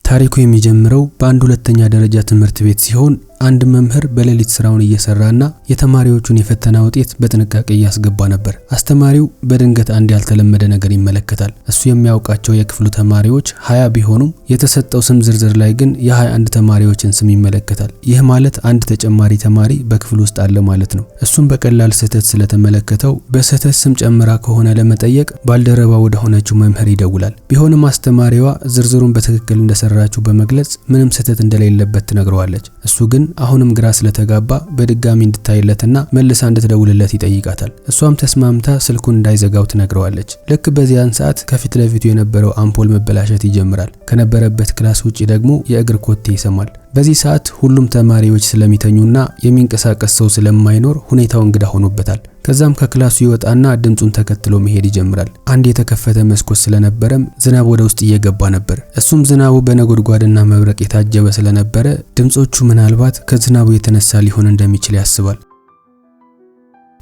ታሪኩ የሚጀምረው በአንድ ሁለተኛ ደረጃ ትምህርት ቤት ሲሆን አንድ መምህር በሌሊት ስራውን እየሰራና የተማሪዎቹን የፈተና ውጤት በጥንቃቄ እያስገባ ነበር። አስተማሪው በድንገት አንድ ያልተለመደ ነገር ይመለከታል። እሱ የሚያውቃቸው የክፍሉ ተማሪዎች 20 ቢሆኑም የተሰጠው ስም ዝርዝር ላይ ግን የ21 ተማሪዎችን ስም ይመለከታል። ይህ ማለት አንድ ተጨማሪ ተማሪ በክፍሉ ውስጥ አለ ማለት ነው። እሱም በቀላል ስህተት ስለተመለከተው በስህተት ስም ጨምራ ከሆነ ለመጠየቅ ባልደረባ ወደ ሆነችው መምህር ይደውላል። ቢሆንም አስተማሪዋ ዝርዝሩን በትክክል እንደሰራችው በመግለጽ ምንም ስህተት እንደሌለበት ትነግረዋለች። እሱ ግን አሁንም ግራ ስለተጋባ በድጋሚ እንድታይለትና መልሳ እንድትደውልለት ይጠይቃታል። እሷም ተስማምታ ስልኩን እንዳይዘጋው ትነግረዋለች። ልክ በዚያን ሰዓት ከፊት ለፊቱ የነበረው አምፖል መበላሸት ይጀምራል። ከነበረበት ክላስ ውጪ ደግሞ የእግር ኮቴ ይሰማል። በዚህ ሰዓት ሁሉም ተማሪዎች ስለሚተኙና የሚንቀሳቀስ ሰው ስለማይኖር ሁኔታው እንግዳ ሆኖበታል። ከዛም ከክላሱ ይወጣና ድምጹን ተከትሎ መሄድ ይጀምራል። አንድ የተከፈተ መስኮት ስለነበረም ዝናብ ወደ ውስጥ እየገባ ነበር። እሱም ዝናቡ በነጎድጓድና መብረቅ የታጀበ ስለነበረ ድምጾቹ ምናልባት ከዝናቡ የተነሳ ሊሆን እንደሚችል ያስባል።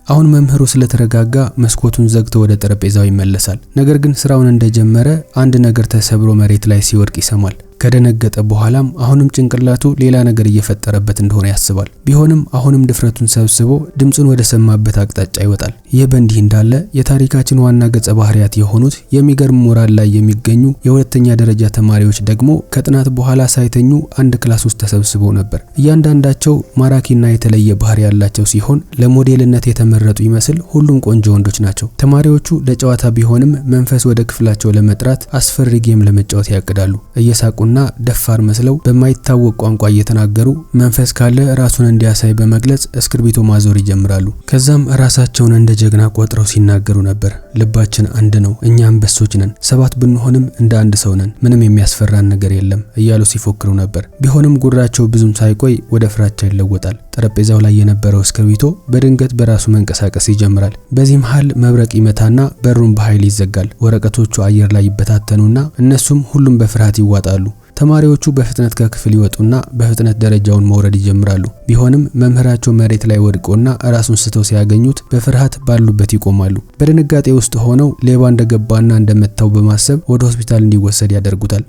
አሁን መምህሩ ስለተረጋጋ መስኮቱን ዘግቶ ወደ ጠረጴዛው ይመለሳል። ነገር ግን ስራውን እንደጀመረ አንድ ነገር ተሰብሮ መሬት ላይ ሲወድቅ ይሰማል። ከደነገጠ በኋላም አሁንም ጭንቅላቱ ሌላ ነገር እየፈጠረበት እንደሆነ ያስባል። ቢሆንም አሁንም ድፍረቱን ሰብስቦ ድምጹን ወደ ሰማበት አቅጣጫ ይወጣል። ይህ በእንዲህ እንዳለ የታሪካችን ዋና ገጸ ባህሪያት የሆኑት የሚገርም ሞራል ላይ የሚገኙ የሁለተኛ ደረጃ ተማሪዎች ደግሞ ከጥናት በኋላ ሳይተኙ አንድ ክላስ ውስጥ ተሰብስበው ነበር። እያንዳንዳቸው ማራኪና የተለየ ባህሪ ያላቸው ሲሆን ለሞዴልነት የተመረጡ ይመስል ሁሉም ቆንጆ ወንዶች ናቸው። ተማሪዎቹ ለጨዋታ ቢሆንም መንፈስ ወደ ክፍላቸው ለመጥራት አስፈሪ ጌም ለመጫወት ያቅዳሉ። እየሳቁ እና ደፋር መስለው በማይታወቅ ቋንቋ እየተናገሩ መንፈስ ካለ ራሱን እንዲያሳይ በመግለጽ እስክርቢቶ ማዞር ይጀምራሉ። ከዛም ራሳቸውን እንደ ጀግና ቆጥረው ሲናገሩ ነበር። ልባችን አንድ ነው፣ እኛ አንበሶች ነን፣ 7 ብንሆንም እንደ አንድ ሰው ነን፣ ምንም የሚያስፈራን ነገር የለም እያሉ ሲፎክሩ ነበር። ቢሆንም ጉራቸው ብዙም ሳይቆይ ወደ ፍራቻ ይለወጣል። ጠረጴዛው ላይ የነበረው እስክርቢቶ በድንገት በራሱ መንቀሳቀስ ይጀምራል። በዚህ መሃል መብረቅ ይመታና በሩን በኃይል ይዘጋል። ወረቀቶቹ አየር ላይ ይበታተኑና እነሱም ሁሉም በፍርሃት ይዋጣሉ። ተማሪዎቹ በፍጥነት ከክፍል ይወጡና በፍጥነት ደረጃውን መውረድ ይጀምራሉ። ቢሆንም መምህራቸው መሬት ላይ ወድቆና ራሱን ስተው ሲያገኙት በፍርሃት ባሉበት ይቆማሉ። በድንጋጤ ውስጥ ሆነው ሌባ እንደገባና እንደመታው በማሰብ ወደ ሆስፒታል እንዲወሰድ ያደርጉታል።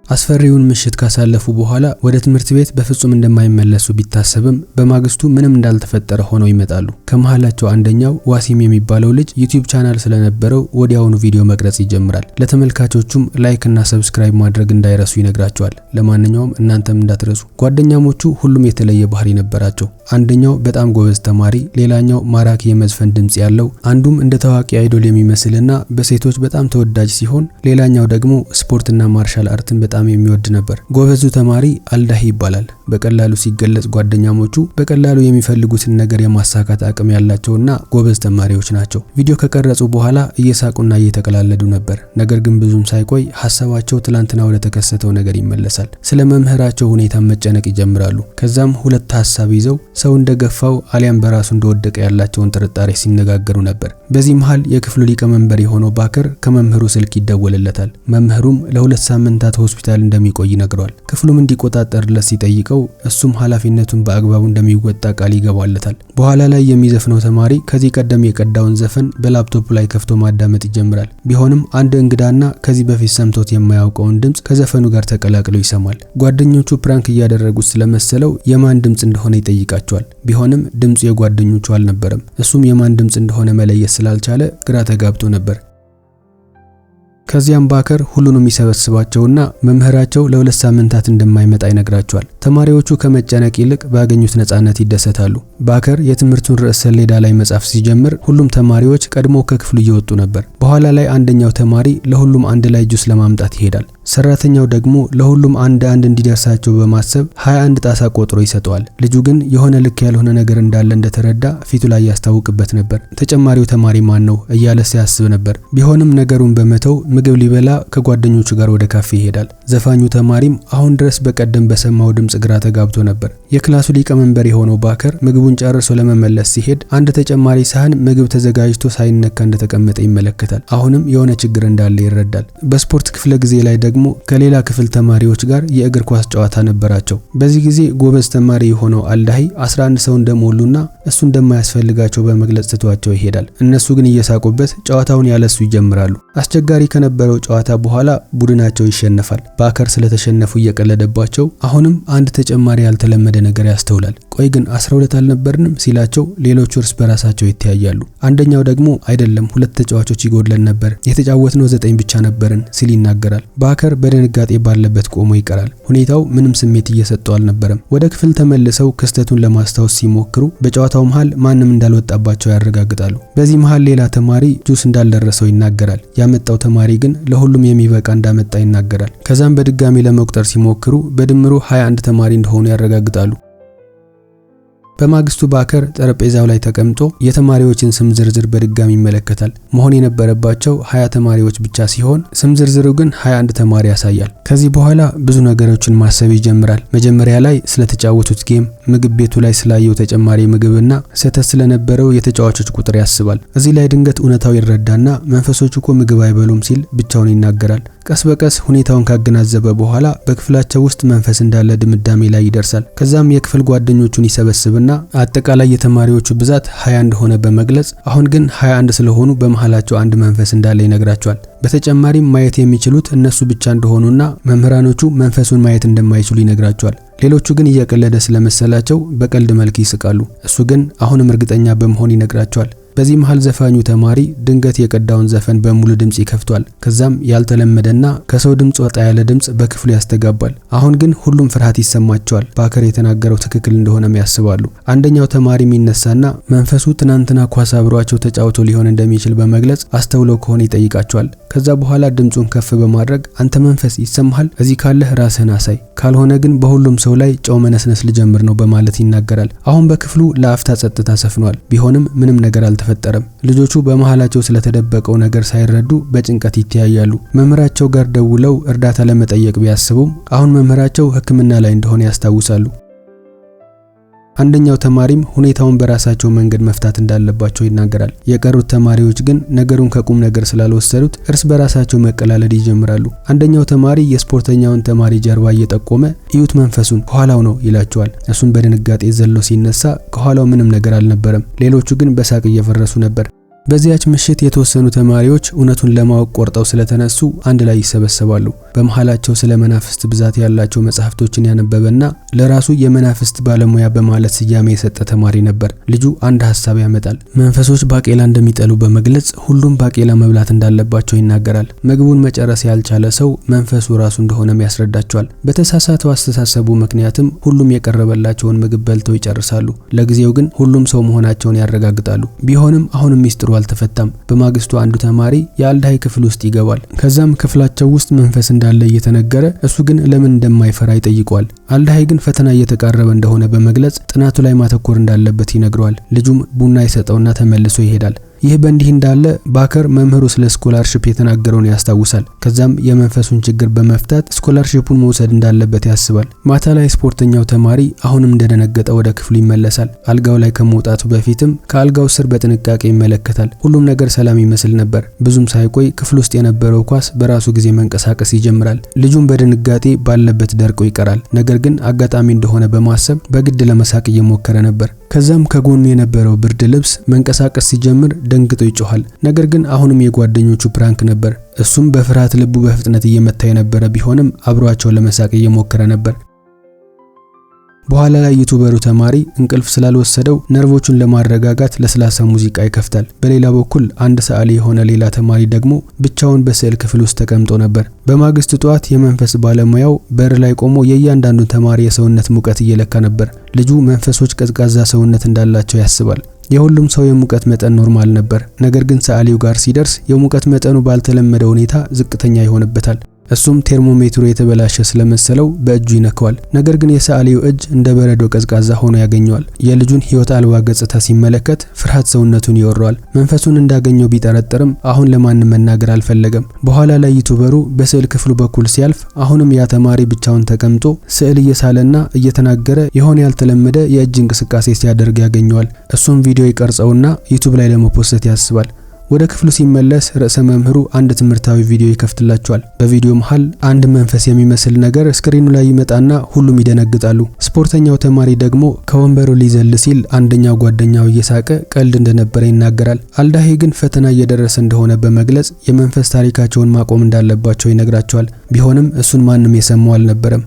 አስፈሪውን ምሽት ካሳለፉ በኋላ ወደ ትምህርት ቤት በፍጹም እንደማይመለሱ ቢታሰብም በማግስቱ ምንም እንዳልተፈጠረ ሆነው ይመጣሉ። ከመሃላቸው አንደኛው ዋሲም የሚባለው ልጅ ዩቲዩብ ቻናል ስለነበረው ወዲያውኑ ቪዲዮ መቅረጽ ይጀምራል። ለተመልካቾቹም ላይክ እና ሰብስክራይብ ማድረግ እንዳይረሱ ይነግራቸዋል። ለማንኛውም እናንተም እንዳትረሱ። ጓደኛሞቹ ሁሉም የተለየ ባህሪ ነበራቸው። አንደኛው በጣም ጎበዝ ተማሪ፣ ሌላኛው ማራኪ የመዝፈን ድምጽ ያለው፣ አንዱም እንደ ታዋቂ አይዶል የሚመስልና በሴቶች በጣም ተወዳጅ ሲሆን ሌላኛው ደግሞ ስፖርትና ማርሻል አርትን በጣም የሚወድ ነበር። ጎበዙ ተማሪ አልዳሂ ይባላል። በቀላሉ ሲገለጽ ጓደኛሞቹ በቀላሉ የሚፈልጉትን ነገር የማሳካት አቅም ያላቸውና ጎበዝ ተማሪዎች ናቸው። ቪዲዮ ከቀረጹ በኋላ እየሳቁና እየተቀላለዱ ነበር። ነገር ግን ብዙም ሳይቆይ ሐሳባቸው ትላንትና ወደ ተከሰተው ነገር ይመለሳል። ስለ መምህራቸው ሁኔታ መጨነቅ ይጀምራሉ። ከዛም ሁለት ሐሳብ ይዘው ሰው እንደገፋው አሊያም በራሱ እንደወደቀ ያላቸውን ጥርጣሬ ሲነጋገሩ ነበር። በዚህ መሃል የክፍሉ ሊቀመንበር የሆነው ባከር ከመምህሩ ስልክ ይደወልለታል። መምህሩም ለ2 ሳምንታት ሆስፒታል እንደሚቆይ ነግሯል። ክፍሉም እንዲቆጣጠርለት ሲጠይቀው እሱም ኃላፊነቱን በአግባቡ እንደሚወጣ ቃል ይገባለታል። በኋላ ላይ የሚዘፍነው ተማሪ ከዚህ ቀደም የቀዳውን ዘፈን በላፕቶፕ ላይ ከፍቶ ማዳመጥ ይጀምራል። ቢሆንም አንድ እንግዳና ከዚህ በፊት ሰምቶት የማያውቀውን ድምጽ ከዘፈኑ ጋር ተቀላቅሎ ይሰማል። ጓደኞቹ ፕራንክ እያደረጉት ስለመሰለው የማን ድምጽ እንደሆነ ይጠይቃቸዋል። ቢሆንም ድምጹ የጓደኞቹ አልነበረም። እሱም የማን ድምጽ እንደሆነ መለየት ስላልቻለ ግራ ተጋብቶ ነበር። ከዚያም ባከር ሁሉንም ይሰበስባቸውና መምህራቸው ለ2 ሳምንታት እንደማይመጣ ይነግራቸዋል። ተማሪዎቹ ከመጨነቅ ይልቅ ባገኙት ነፃነት ይደሰታሉ። ባከር የትምህርቱን ርዕስ ሰሌዳ ላይ መጻፍ ሲጀምር ሁሉም ተማሪዎች ቀድሞ ከክፍሉ እየወጡ ነበር። በኋላ ላይ አንደኛው ተማሪ ለሁሉም አንድ ላይ ጁስ ለማምጣት ይሄዳል። ሰራተኛው ደግሞ ለሁሉም አንድ እንዲደርሳቸው በማሰብ 21 ጣሳ ቆጥሮ ይሰጠዋል። ልጁ ግን የሆነ ልክ ያልሆነ ነገር እንዳለ እንደተረዳ ፊቱ ላይ ያስታውቅበት ነበር። ተጨማሪው ተማሪ ማን ነው እያለ ሲያስብ ነበር። ቢሆንም ነገሩን በመተው ምግብ ሊበላ ከጓደኞቹ ጋር ወደ ካፌ ይሄዳል። ዘፋኙ ተማሪም አሁን ድረስ በቀደም በሰማው ድምጽ ግራ ተጋብቶ ነበር። የክላሱ ሊቀመንበር የሆነው ባከር ምግቡን ጨርሶ ለመመለስ ሲሄድ አንድ ተጨማሪ ሳህን ምግብ ተዘጋጅቶ ሳይነካ እንደተቀመጠ ይመለከታል። አሁንም የሆነ ችግር እንዳለ ይረዳል። በስፖርት ክፍለ ጊዜ ላይ ደግሞ ከሌላ ክፍል ተማሪዎች ጋር የእግር ኳስ ጨዋታ ነበራቸው። በዚህ ጊዜ ጎበዝ ተማሪ የሆነው አልዳሂ 11 ሰው እንደሞሉና እሱ እንደማያስፈልጋቸው በመግለጽ ትቷቸው ይሄዳል። እነሱ ግን እየሳቁበት ጨዋታውን ያለሱ ይጀምራሉ። አስቸጋሪ ከነበረው ጨዋታ በኋላ ቡድናቸው ይሸነፋል። ባከር ስለተሸነፉ እየቀለደባቸው አሁንም አንድ ተጨማሪ ያልተለመደ ነገር ያስተውላል። ቆይ ግን 12 አልነበርንም ሲላቸው ሌሎቹ እርስ በራሳቸው ይተያያሉ። አንደኛው ደግሞ አይደለም 2 ተጫዋቾች ይጎድለን ነበር፣ የተጫወትነው 9 ብቻ ነበርን ሲል ይናገራል። ባከር በድንጋጤ ባለበት ቆሞ ይቀራል። ሁኔታው ምንም ስሜት እየሰጠው አልነበረም። ወደ ክፍል ተመልሰው ክስተቱን ለማስታወስ ሲሞክሩ በጨዋታው መሃል ማንም እንዳልወጣባቸው ያረጋግጣሉ። በዚህ መሃል ሌላ ተማሪ ጁስ እንዳልደረሰው ይናገራል። ያመጣው ተማሪ ግን ለሁሉም የሚበቃ እንዳመጣ ይናገራል። ከዛም በድጋሚ ለመቁጠር ሲሞክሩ በድምሩ 21 ተማሪ እንደሆኑ ያረጋግጣሉ። በማግስቱ ባከር ጠረጴዛው ላይ ተቀምጦ የተማሪዎችን ስም ዝርዝር በድጋሚ ይመለከታል። መሆን የነበረባቸው 20 ተማሪዎች ብቻ ሲሆን ስም ዝርዝሩ ግን 21 ተማሪ ያሳያል። ከዚህ በኋላ ብዙ ነገሮችን ማሰብ ይጀምራል። መጀመሪያ ላይ ስለተጫወቱት ጌም፣ ምግብ ቤቱ ላይ ስላየው ተጨማሪ ምግብና ስህተት ስለነበረው የተጫዋቾች ቁጥር ያስባል። እዚህ ላይ ድንገት እውነታው ይረዳና መንፈሶቹ እኮ ምግብ አይበሉም ሲል ብቻውን ይናገራል። ቀስ በቀስ ሁኔታውን ካገናዘበ በኋላ በክፍላቸው ውስጥ መንፈስ እንዳለ ድምዳሜ ላይ ይደርሳል። ከዛም የክፍል ጓደኞቹን ይሰበስብና አጠቃላይ የተማሪዎቹ ብዛት 20 እንደሆነ በመግለጽ አሁን ግን 21 ስለሆኑ በመሃላቸው አንድ መንፈስ እንዳለ ይነግራቸዋል። በተጨማሪም ማየት የሚችሉት እነሱ ብቻ እንደሆኑና መምህራኖቹ መንፈሱን ማየት እንደማይችሉ ይነግራቸዋል። ሌሎቹ ግን እየቀለደ ስለመሰላቸው በቀልድ መልክ ይስቃሉ። እሱ ግን አሁንም እርግጠኛ በመሆን ይነግራቸዋል። በዚህ መሃል ዘፋኙ ተማሪ ድንገት የቀዳውን ዘፈን በሙሉ ድምጽ ይከፍቷል። ከዛም ያልተለመደና ከሰው ድምጽ ወጣ ያለ ድምጽ በክፍሉ ያስተጋባል። አሁን ግን ሁሉም ፍርሃት ይሰማቸዋል። ባከር የተናገረው ትክክል እንደሆነም ያስባሉ። አንደኛው ተማሪ የሚነሳና መንፈሱ ትናንትና ኳስ አብሯቸው ተጫውቶ ሊሆን እንደሚችል በመግለጽ አስተውለው ከሆነ ይጠይቃቸዋል። ከዛ በኋላ ድምጹን ከፍ በማድረግ አንተ መንፈስ ይሰማሃል? እዚህ ካለህ ራስህን አሳይ፣ ካልሆነ ግን በሁሉም ሰው ላይ ጨው መነስነስ ልጀምር ነው በማለት ይናገራል። አሁን በክፍሉ ለአፍታ ጸጥታ ሰፍኗል። ቢሆንም ምንም ነገር አልተፈጠረም። ልጆቹ በመሃላቸው ስለተደበቀው ነገር ሳይረዱ በጭንቀት ይተያያሉ። መምህራቸው ጋር ደውለው እርዳታ ለመጠየቅ ቢያስቡም አሁን መምህራቸው ሕክምና ላይ እንደሆነ ያስታውሳሉ። አንደኛው ተማሪም ሁኔታውን በራሳቸው መንገድ መፍታት እንዳለባቸው ይናገራል። የቀሩት ተማሪዎች ግን ነገሩን ከቁም ነገር ስላልወሰዱት እርስ በራሳቸው መቀላለድ ይጀምራሉ። አንደኛው ተማሪ የስፖርተኛውን ተማሪ ጀርባ እየጠቆመ እዩት መንፈሱን ከኋላው ነው ይላቸዋል። እሱም በድንጋጤ ዘሎ ሲነሳ ከኋላው ምንም ነገር አልነበረም። ሌሎቹ ግን በሳቅ እየፈረሱ ነበር። በዚያች ምሽት የተወሰኑ ተማሪዎች እውነቱን ለማወቅ ቆርጠው ስለተነሱ አንድ ላይ ይሰበሰባሉ። በመሃላቸው ስለ መናፍስት ብዛት ያላቸው መጽሐፍቶችን ያነበበና ለራሱ የመናፍስት ባለሙያ በማለት ስያሜ የሰጠ ተማሪ ነበር። ልጁ አንድ ሐሳብ ያመጣል። መንፈሶች ባቄላ እንደሚጠሉ በመግለጽ ሁሉም ባቄላ መብላት እንዳለባቸው ይናገራል። ምግቡን መጨረስ ያልቻለ ሰው መንፈሱ ራሱ እንደሆነም ያስረዳቸዋል። በተሳሳተው አስተሳሰቡ ምክንያትም ሁሉም የቀረበላቸውን ምግብ በልተው ይጨርሳሉ። ለጊዜው ግን ሁሉም ሰው መሆናቸውን ያረጋግጣሉ። ቢሆንም አሁንም ሚስጥሩ አልተፈታም። በማግስቱ አንዱ ተማሪ የአልዳሂ ክፍል ውስጥ ይገባል። ከዛም ክፍላቸው ውስጥ መንፈስ እንዳለ እየተነገረ እሱ ግን ለምን እንደማይፈራ ይጠይቀዋል። አልዳሂ ግን ፈተና እየተቃረበ እንደሆነ በመግለጽ ጥናቱ ላይ ማተኮር እንዳለበት ይነግረዋል። ልጁም ቡና ይሰጠውና ተመልሶ ይሄዳል። ይህ በእንዲህ እንዳለ ባከር መምህሩ ስለ ስኮላርሺፕ የተናገረውን ያስታውሳል። ከዛም የመንፈሱን ችግር በመፍታት ስኮላርሺፑን መውሰድ እንዳለበት ያስባል። ማታ ላይ ስፖርተኛው ተማሪ አሁንም እንደደነገጠ ወደ ክፍሉ ይመለሳል። አልጋው ላይ ከመውጣቱ በፊትም ከአልጋው ስር በጥንቃቄ ይመለከታል። ሁሉም ነገር ሰላም ይመስል ነበር። ብዙም ሳይቆይ ክፍል ውስጥ የነበረው ኳስ በራሱ ጊዜ መንቀሳቀስ ይጀምራል። ልጁም በድንጋጤ ባለበት ደርቆ ይቀራል። ነገር ግን አጋጣሚ እንደሆነ በማሰብ በግድ ለመሳቅ እየሞከረ ነበር። ከዛም ከጎኑ የነበረው ብርድ ልብስ መንቀሳቀስ ሲጀምር ደንግጦ ይጮሃል። ነገር ግን አሁንም የጓደኞቹ ፕራንክ ነበር። እሱም በፍርሃት ልቡ በፍጥነት እየመታ የነበረ ቢሆንም አብሯቸው ለመሳቅ እየሞከረ ነበር። በኋላ ላይ ዩቲዩበሩ ተማሪ እንቅልፍ ስላልወሰደው ነርቮቹን ለማረጋጋት ለስላሳ ሙዚቃ ይከፍታል። በሌላ በኩል አንድ ሰዓሊ የሆነ ሌላ ተማሪ ደግሞ ብቻውን በስዕል ክፍል ውስጥ ተቀምጦ ነበር። በማግስቱ ጠዋት የመንፈስ ባለሙያው በር ላይ ቆሞ የእያንዳንዱን ተማሪ የሰውነት ሙቀት እየለካ ነበር። ልጁ መንፈሶች ቀዝቃዛ ሰውነት እንዳላቸው ያስባል። የሁሉም ሰው የሙቀት መጠን ኖርማል ነበር። ነገር ግን ሰዓሊው ጋር ሲደርስ የሙቀት መጠኑ ባልተለመደ ሁኔታ ዝቅተኛ ይሆንበታል። እሱም ቴርሞሜትሩ የተበላሸ ስለመሰለው በእጁ ይነካዋል። ነገር ግን የሰዓሊው እጅ እንደ በረዶ ቀዝቃዛ ሆኖ ያገኘዋል። የልጁን ሕይወት አልባ ገጽታ ሲመለከት ፍርሃት ሰውነቱን ይወረዋል። መንፈሱን እንዳገኘው ቢጠረጥርም አሁን ለማንም መናገር አልፈለገም። በኋላ ላይ ዩቲዩበሩ በስዕል ክፍሉ በኩል ሲያልፍ አሁንም ያ ተማሪ ብቻውን ተቀምጦ ስዕል እየሳለና እየተናገረ የሆነ ያልተለመደ የእጅ እንቅስቃሴ ሲያደርግ ያገኘዋል። እሱም ቪዲዮ ይቀርጸውና ዩቲዩብ ላይ ለመፖስት ያስባል። ወደ ክፍሉ ሲመለስ ርዕሰ መምህሩ አንድ ትምህርታዊ ቪዲዮ ይከፍትላቸዋል። በቪዲዮ መሃል አንድ መንፈስ የሚመስል ነገር ስክሪኑ ላይ ይመጣና ሁሉም ይደነግጣሉ። ስፖርተኛው ተማሪ ደግሞ ከወንበሩ ሊዘል ሲል አንደኛው ጓደኛው እየሳቀ ቀልድ እንደነበረ ይናገራል። አልዳሂ ግን ፈተና እየደረሰ እንደሆነ በመግለጽ የመንፈስ ታሪካቸውን ማቆም እንዳለባቸው ይነግራቸዋል። ቢሆንም እሱን ማንም የሰማው አልነበረም።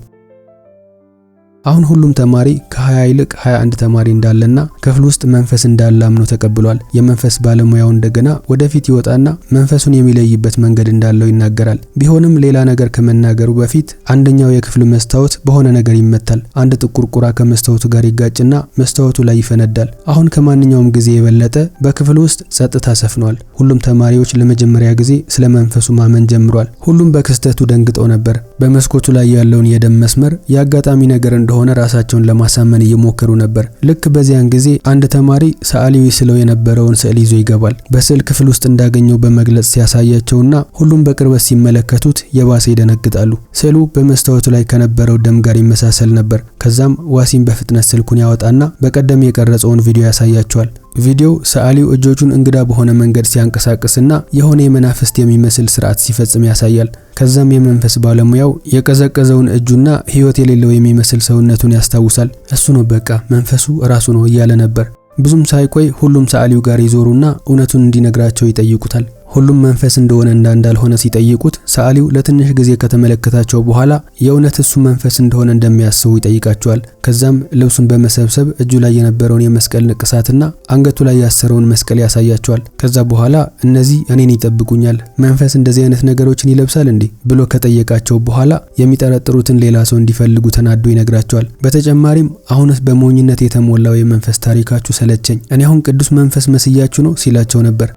አሁን ሁሉም ተማሪ ከ20 ይልቅ 21 ተማሪ እንዳለና ክፍል ውስጥ መንፈስ እንዳለ አምኖ ተቀብሏል። የመንፈስ ባለሙያው እንደገና ወደፊት ይወጣና መንፈሱን የሚለይበት መንገድ እንዳለው ይናገራል። ቢሆንም ሌላ ነገር ከመናገሩ በፊት አንደኛው የክፍሉ መስታወት በሆነ ነገር ይመታል። አንድ ጥቁር ቁራ ከመስታወቱ ጋር ይጋጭና መስታወቱ ላይ ይፈነዳል። አሁን ከማንኛውም ጊዜ የበለጠ በክፍሉ ውስጥ ጸጥታ ሰፍኗል። ሁሉም ተማሪዎች ለመጀመሪያ ጊዜ ስለ መንፈሱ ማመን ጀምሯል። ሁሉም በክስተቱ ደንግጠው ነበር። በመስኮቱ ላይ ያለውን የደም መስመር የአጋጣሚ ነገር እንደሆነ ራሳቸውን ለማሳመን እየሞከሩ ነበር። ልክ በዚያን ጊዜ አንድ ተማሪ ሰዓሊው ስለው የነበረውን ስዕል ይዞ ይገባል። በስዕል ክፍል ውስጥ እንዳገኘው በመግለጽ ሲያሳያቸውና ሁሉም በቅርበት ሲመለከቱት የባሰ ይደነግጣሉ። ስዕሉ በመስታወቱ ላይ ከነበረው ደም ጋር ይመሳሰል ነበር። ከዛም ዋሲም በፍጥነት ስልኩን ያወጣና በቀደም የቀረጸውን ቪዲዮ ያሳያቸዋል። ቪዲዮ ሰዓሊው እጆቹን እንግዳ በሆነ መንገድ ሲያንቀሳቅስና የሆነ የመናፍስት የሚመስል ስርዓት ሲፈጽም ያሳያል። ከዛም የመንፈስ ባለሙያው የቀዘቀዘውን እጁና ህይወት የሌለው የሚመስል ሰውነቱን ያስታውሳል። እሱ ነው በቃ መንፈሱ ራሱ ነው እያለ ነበር። ብዙም ሳይቆይ ሁሉም ሰዓሊው ጋር ይዞሩና እውነቱን እንዲነግራቸው ይጠይቁታል። ሁሉም መንፈስ እንደሆነ እንዳልሆነ ሲጠይቁት ሰዓሊው ለትንሽ ጊዜ ከተመለከታቸው በኋላ የእውነት እሱ መንፈስ እንደሆነ እንደሚያስቡ ይጠይቃቸዋል። ከዛም ልብሱን በመሰብሰብ እጁ ላይ የነበረውን የመስቀል ንቅሳትና አንገቱ ላይ ያሰረውን መስቀል ያሳያቸዋል። ከዛ በኋላ እነዚህ እኔን ይጠብቁኛል፣ መንፈስ እንደዚህ አይነት ነገሮችን ይለብሳል እንዴ ብሎ ከጠየቃቸው በኋላ የሚጠረጥሩትን ሌላ ሰው እንዲፈልጉ ተናዶ ይነግራቸዋል። በተጨማሪም አሁንስ በሞኝነት የተሞላው የመንፈስ ታሪካችሁ ሰለቸኝ፣ እኔ አሁን ቅዱስ መንፈስ መስያችሁ ነው ሲላቸው ነበር።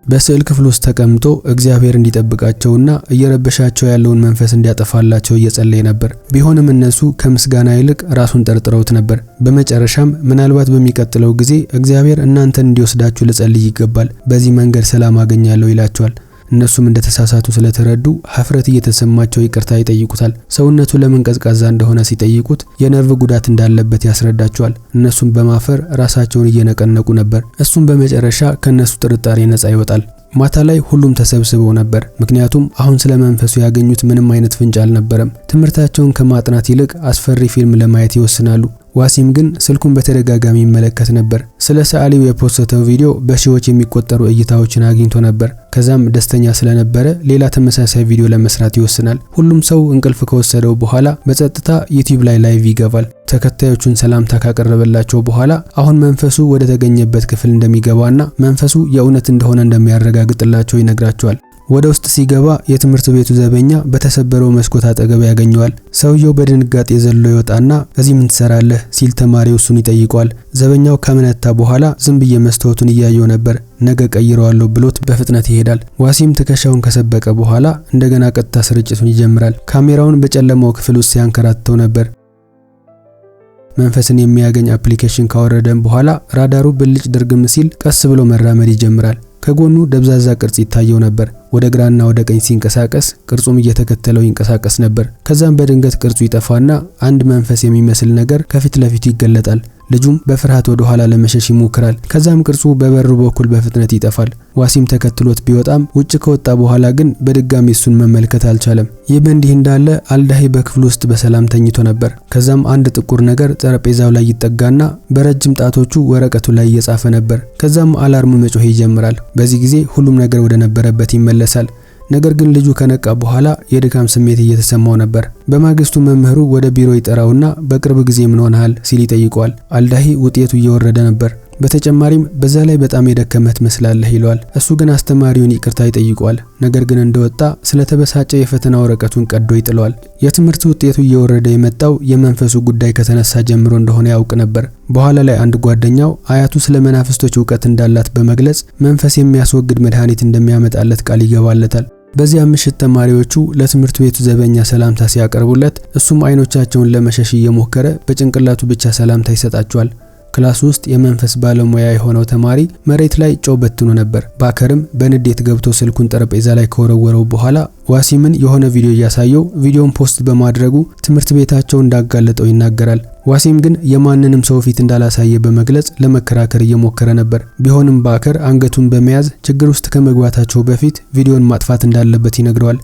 በስዕል ክፍል ውስጥ ተቀምጦ እግዚአብሔር እንዲጠብቃቸውና እየረበሻቸው ያለውን መንፈስ እንዲያጠፋላቸው እየጸለየ ነበር። ቢሆንም እነሱ ከምስጋና ይልቅ ራሱን ጠርጥረውት ነበር። በመጨረሻም ምናልባት በሚቀጥለው ጊዜ እግዚአብሔር እናንተን እንዲወስዳችሁ ልጸልይ ይገባል፣ በዚህ መንገድ ሰላም አገኛለሁ ይላቸዋል። እነሱም እንደተሳሳቱ ስለተረዱ ሀፍረት እየተሰማቸው ይቅርታ ይጠይቁታል። ሰውነቱ ለምን ቀዝቃዛ እንደሆነ ሲጠይቁት የነርቭ ጉዳት እንዳለበት ያስረዳቸዋል። እነሱም በማፈር ራሳቸውን እየነቀነቁ ነበር። እሱም በመጨረሻ ከነሱ ጥርጣሬ ነፃ ይወጣል። ማታ ላይ ሁሉም ተሰብስበው ነበር። ምክንያቱም አሁን ስለ መንፈሱ ያገኙት ምንም አይነት ፍንጭ አልነበረም። ትምህርታቸውን ከማጥናት ይልቅ አስፈሪ ፊልም ለማየት ይወስናሉ። ዋሲም ግን ስልኩን በተደጋጋሚ ይመለከት ነበር። ስለ ሰዓሊው የፖስተው ቪዲዮ በሺዎች የሚቆጠሩ እይታዎችን አግኝቶ ነበር። ከዛም ደስተኛ ስለነበረ ሌላ ተመሳሳይ ቪዲዮ ለመስራት ይወስናል። ሁሉም ሰው እንቅልፍ ከወሰደው በኋላ በጸጥታ ዩቲዩብ ላይ ላይቭ ይገባል። ተከታዮቹን ሰላምታ ካቀረበላቸው በኋላ አሁን መንፈሱ ወደ ተገኘበት ክፍል እንደሚገባና መንፈሱ የእውነት እንደሆነ እንደሚያረጋግጥላቸው ይነግራቸዋል። ወደ ውስጥ ሲገባ የትምህርት ቤቱ ዘበኛ በተሰበረው መስኮት አጠገብ ያገኘዋል። ሰውየው በድንጋጤ ዘሎ ይወጣና እዚህ ምን ትሰራለህ ሲል ተማሪው እሱን ይጠይቀዋል። ዘበኛው ከመነታ በኋላ ዝም ብዬ መስታወቱን እያየው ነበር፣ ነገ ቀይረዋለሁ ብሎት በፍጥነት ይሄዳል። ዋሲም ትከሻውን ከሰበቀ በኋላ እንደገና ቀጥታ ስርጭቱን ይጀምራል። ካሜራውን በጨለማው ክፍል ውስጥ ሲያንከራተው ነበር። መንፈስን የሚያገኝ አፕሊኬሽን ካወረደን በኋላ ራዳሩ ብልጭ ድርግም ሲል ቀስ ብሎ መራመድ ይጀምራል። ከጎኑ ደብዛዛ ቅርጽ ይታየው ነበር። ወደ ግራና ወደ ቀኝ ሲንቀሳቀስ ቅርጹም እየተከተለው ይንቀሳቀስ ነበር። ከዛም በድንገት ቅርጹ ይጠፋና አንድ መንፈስ የሚመስል ነገር ከፊት ለፊቱ ይገለጣል። ልጁም በፍርሃት ወደ ኋላ ለመሸሽ ይሞክራል። ከዛም ቅርጹ በበሩ በኩል በፍጥነት ይጠፋል። ዋሲም ተከትሎት ቢወጣም ውጭ ከወጣ በኋላ ግን በድጋሚ እሱን መመልከት አልቻለም። ይህ በእንዲህ እንዳለ አልዳሂ በክፍሉ ውስጥ በሰላም ተኝቶ ነበር። ከዛም አንድ ጥቁር ነገር ጠረጴዛው ላይ ይጠጋና በረጅም ጣቶቹ ወረቀቱ ላይ እየጻፈ ነበር። ከዛም አላርሙ መጮህ ይጀምራል። በዚህ ጊዜ ሁሉም ነገር ወደ ነበረበት ይመለሳል። ነገር ግን ልጁ ከነቃ በኋላ የድካም ስሜት እየተሰማው ነበር። በማግስቱ መምህሩ ወደ ቢሮ ይጠራውና በቅርብ ጊዜ ምን ሆነሃል ሲል ይጠይቀዋል። አልዳሂ ውጤቱ እየወረደ ነበር። በተጨማሪም በዛ ላይ በጣም የደከመህ ትመስላለህ ይለዋል። እሱ ግን አስተማሪውን ይቅርታ ይጠይቀዋል። ነገር ግን እንደወጣ ስለተበሳጨ የፈተና ወረቀቱን ቀዶ ይጥለዋል። የትምህርት ውጤቱ እየወረደ የመጣው የመንፈሱ ጉዳይ ከተነሳ ጀምሮ እንደሆነ ያውቅ ነበር። በኋላ ላይ አንድ ጓደኛው አያቱ ስለ መናፍስቶች ዕውቀት እንዳላት በመግለጽ መንፈስ የሚያስወግድ መድኃኒት እንደሚያመጣለት ቃል ይገባለታል። በዚያ ምሽት ተማሪዎቹ ለትምህርት ቤቱ ዘበኛ ሰላምታ ሲያቀርቡለት እሱም አይኖቻቸውን ለመሸሽ እየሞከረ በጭንቅላቱ ብቻ ሰላምታ ይሰጣቸዋል። ክላስ ውስጥ የመንፈስ ባለሙያ የሆነው ተማሪ መሬት ላይ ጨው በትኖ ነበር። ባከርም በንዴት ገብቶ ስልኩን ጠረጴዛ ላይ ከወረወረው በኋላ ዋሲምን የሆነ ቪዲዮ ያሳየው ቪዲዮን ፖስት በማድረጉ ትምህርት ቤታቸው እንዳጋለጠው ይናገራል። ዋሲም ግን የማንንም ሰው ፊት እንዳላሳየ በመግለጽ ለመከራከር እየሞከረ ነበር። ቢሆንም ባከር አንገቱን በመያዝ ችግር ውስጥ ከመግባታቸው በፊት ቪዲዮን ማጥፋት እንዳለበት ይነግረዋል።